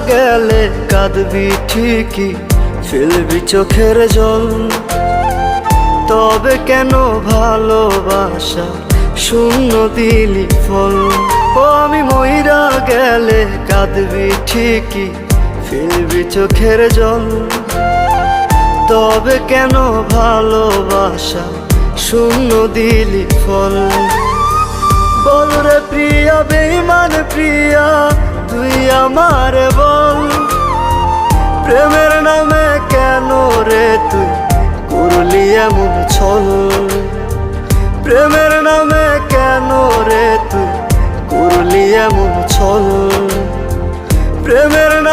গেলে কাঁদবি ঠিকই, ফেলবি চোখের জল। তবে কেন ভালোবাসা শূন্য দিলি ফল? ও আমি মইরা গেলে কাঁদবি ঠিকই, ফেলবি চোখের জল। তবে কেন ভালোবাসা শূন্য দিলি ফল? বল রে প্রিয়া, বেঈমান প্রিয়া, তুই আমার বল। প্রেমের নামে কেন রে তুই করলি এমন ছল? প্রেমের নামে কেন রে তুই করলি এমন ছল? প্রেমের নামে